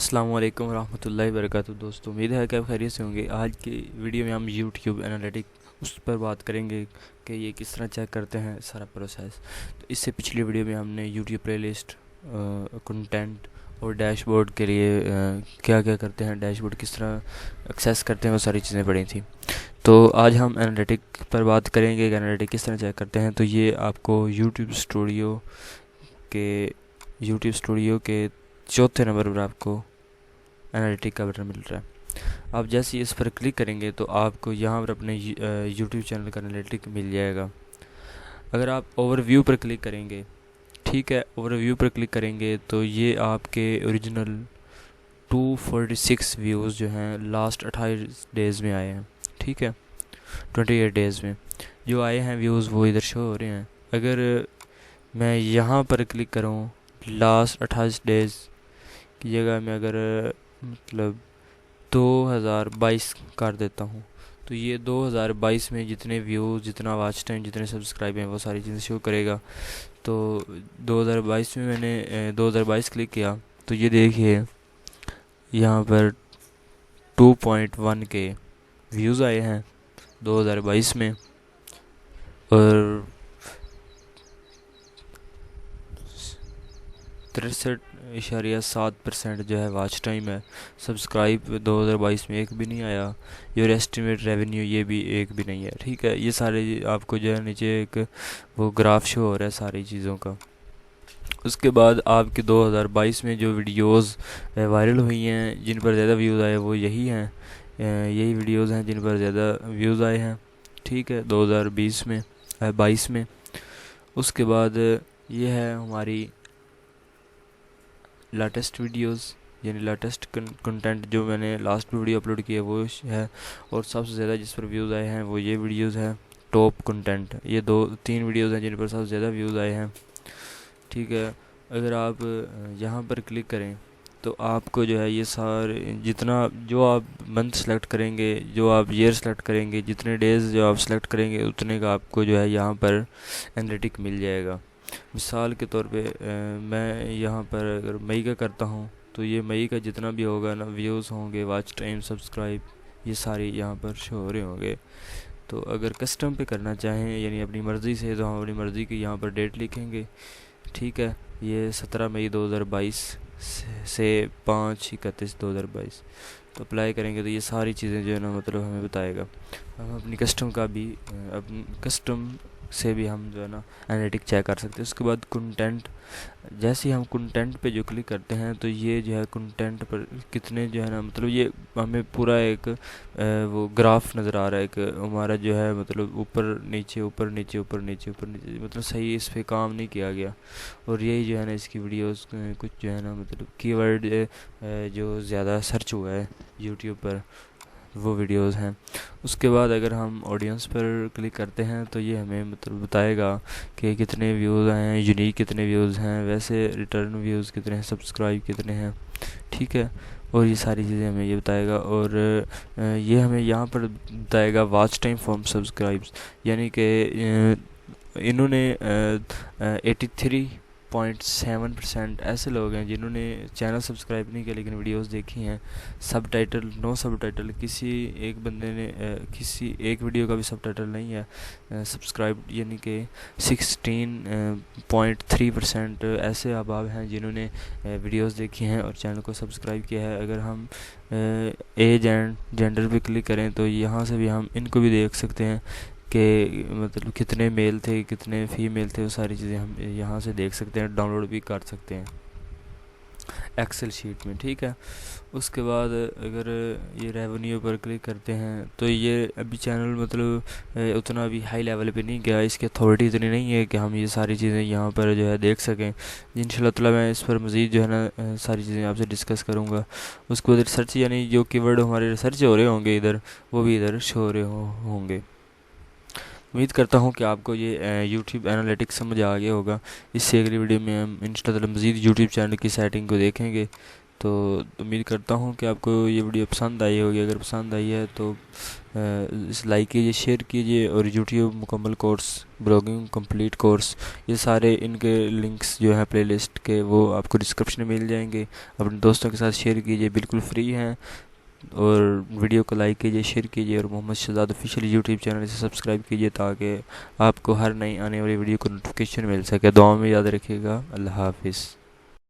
अस्सलाम वालेकुम रहमतुल्लाहि वबरकातुहू। दोस्तों, उम्मीद है कि आप खैरियत से होंगे। आज की वीडियो में हम यूट्यूब एनालिटिक उस पर बात करेंगे कि ये किस तरह चेक करते हैं सारा प्रोसेस। तो इससे पिछली वीडियो में हमने यूट्यूब प्लेलिस्ट, कंटेंट और डैशबोर्ड के लिए क्या क्या करते हैं, डैशबोर्ड किस तरह एक्सेस करते हैं, वो सारी चीज़ें पढ़ी थी। तो आज हम एनालिटिक पर बात करेंगे कि एनालिटिक किस तरह चेक करते हैं। तो ये आपको यूट्यूब स्टूडियो के चौथे नंबर पर आपको एनालिटिक का बटन मिल रहा है। आप जैसे ही इस पर क्लिक करेंगे तो आपको यहाँ पर अपने यूट्यूब चैनल का एनालिटिक मिल जाएगा। अगर आप ओवरव्यू पर क्लिक करेंगे, ठीक है, ओवरव्यू पर क्लिक करेंगे तो ये आपके ओरिजिनल 246 व्यूज़ जो हैं लास्ट 28 डेज़ में आए हैं। ठीक है, 28 डेज़ में जो आए हैं व्यूज़ वो इधर शो हो रहे हैं। अगर मैं यहाँ पर क्लिक करूँ लास्ट 28 डेज़ की जगह में, अगर मतलब 2022 कर देता हूँ, तो ये 2022 में जितने व्यूज़, जितना वॉच टाइम, जितने सब्सक्राइब हैं, वो सारी चीज़ें शो करेगा। तो 2022 में मैंने 2022 क्लिक किया तो ये देखिए यहाँ पर 2.1 के व्यूज़ आए हैं 2022 में, और 63.7% जो है वॉच टाइम है। सब्सक्राइब 2022 में एक भी नहीं आया। योर एस्टिमेट रेवेन्यू ये भी एक भी नहीं है। ठीक है, ये सारे आपको जो है नीचे एक वो ग्राफ शो हो रहा है सारी चीज़ों का। उसके बाद आपके 2022 में जो वीडियोस वायरल हुई हैं, जिन पर ज़्यादा व्यूज़ आए, वो यही हैं। यही वीडियोस हैं जिन पर ज़्यादा व्यूज़ आए हैं। ठीक है, 2020 में 22 में। उसके बाद ये है हमारी लेटेस्ट वीडियोस, यानी लेटेस्ट कंटेंट जो मैंने लास्ट में वीडियो अपलोड किया वो है। और सबसे ज़्यादा जिस पर व्यूज़ आए हैं वो ये वीडियोस हैं। टॉप कंटेंट, ये 2-3 वीडियोस हैं जिन पर सबसे ज़्यादा व्यूज़ आए हैं। ठीक है, अगर आप यहाँ पर क्लिक करें तो आपको जो है ये सारे, जितना जो आप मंथ सेलेक्ट करेंगे, जो आप ईयर सेलेक्ट करेंगे, जितने डेज़ जो आप सेलेक्ट करेंगे, उतने का आपको जो है यहाँ पर एनालिटिक मिल जाएगा। मिसाल के तौर पे मैं यहाँ पर अगर मई का करता हूँ तो ये मई का जितना भी होगा ना, व्यूज़ होंगे, वॉच टाइम, सब्सक्राइब, ये सारे यहाँ पर शो हो रहे होंगे। तो अगर कस्टम पे करना चाहें, यानी अपनी मर्ज़ी से, तो हम अपनी मर्ज़ी की यहाँ पर डेट लिखेंगे। ठीक है, ये 17 मई 2022 से 5/31/2022 तो अप्लाई करेंगे तो ये सारी चीज़ें जो है ना, मतलब हमें बताएगा। हम अपनी कस्टम का भी अपनी कस्टम से भी हम जो है ना एनालिटिक चेक कर सकते हैं। उसके बाद कंटेंट, जैसे ही हम कंटेंट पे जो क्लिक करते हैं तो ये जो है कंटेंट पर कितने जो है ना, मतलब ये हमें पूरा एक वो ग्राफ नज़र आ रहा है। एक हमारा जो है मतलब ऊपर नीचे, ऊपर नीचे, ऊपर नीचे, ऊपर नीचे, मतलब सही इस पे काम नहीं किया गया। और यही जो है ना इसकी वीडियोस कुछ जो है ना, मतलब कीवर्ड जो ज़्यादा सर्च हुआ है यूट्यूब पर, वो वीडियोस हैं। उसके बाद अगर हम ऑडियंस पर क्लिक करते हैं तो ये हमें मतलब बताएगा कि कितने व्यूज़ आए हैं, यूनिक कितने व्यूज़ हैं, वैसे रिटर्न व्यूज़ कितने हैं, सब्सक्राइब कितने हैं। ठीक है, और ये सारी चीज़ें हमें ये बताएगा। और ये हमें यहाँ पर बताएगा वॉच टाइम फ्रॉम सब्सक्राइब्स, यानी कि इन्होंने 83.7% ऐसे लोग हैं जिन्होंने चैनल सब्सक्राइब नहीं किया लेकिन वीडियोस देखी हैं। सब टाइटल, नो सब टाइटल, किसी एक बंदे ने किसी एक वीडियो का भी सब टाइटल नहीं है सब्सक्राइब, यानी कि 16.3% ऐसे अहबाब हैं जिन्होंने वीडियोस देखी हैं और चैनल को सब्सक्राइब किया है। अगर हम एज एंड जेंडर पे क्लिक करें तो यहाँ से भी हम इनको भी देख सकते हैं कि मतलब कितने मेल थे, कितने फीमेल थे, वो सारी चीज़ें हम यहाँ से देख सकते हैं, डाउनलोड भी कर सकते हैं एक्सेल शीट में। ठीक है, उसके बाद अगर ये रेवेन्यू पर क्लिक करते हैं तो ये अभी चैनल मतलब उतना भी हाई लेवल पे नहीं गया, इसकी अथॉरिटी इतनी नहीं है कि हम ये सारी चीज़ें यहाँ पर जो है देख सकें। इंशाल्लाह ताला मैं इस पर मज़ीद जो है ना सारी चीज़ें आपसे डिस्कस करूँगा। उसके बाद रिसर्च, यानी जो कीवर्ड हमारे रिसर्च हो रहे होंगे इधर, वो भी इधर शो हो रहे होंगे। उम्मीद करता हूँ कि आपको ये यूट्यूब एनालिटिक्स समझ आ गया होगा। इससे अगली वीडियो में हम इंशाल्लाह मज़ीद यूट्यूब चैनल की सेटिंग को देखेंगे। तो उम्मीद करता हूँ कि आपको ये वीडियो पसंद आई होगी। अगर पसंद आई है तो इस लाइक कीजिए, शेयर कीजिए, और यूट्यूब मुकम्मल कोर्स, ब्लॉगिंग कंप्लीट कोर्स, ये सारे इनके लिंक्स जो हैं प्लेलिस्ट के वो आपको डिस्क्रिप्शन में मिल जाएंगे। अपने दोस्तों के साथ शेयर कीजिए, बिल्कुल फ्री हैं। और वीडियो को लाइक कीजिए, शेयर कीजिए, और Mohammed Shahzad official YouTube channel से सब्सक्राइब कीजिए ताकि आपको हर नई आने वाली वीडियो को नोटिफिकेशन मिल सके। दुआ में याद रखिएगा। अल्लाह हाफिज़।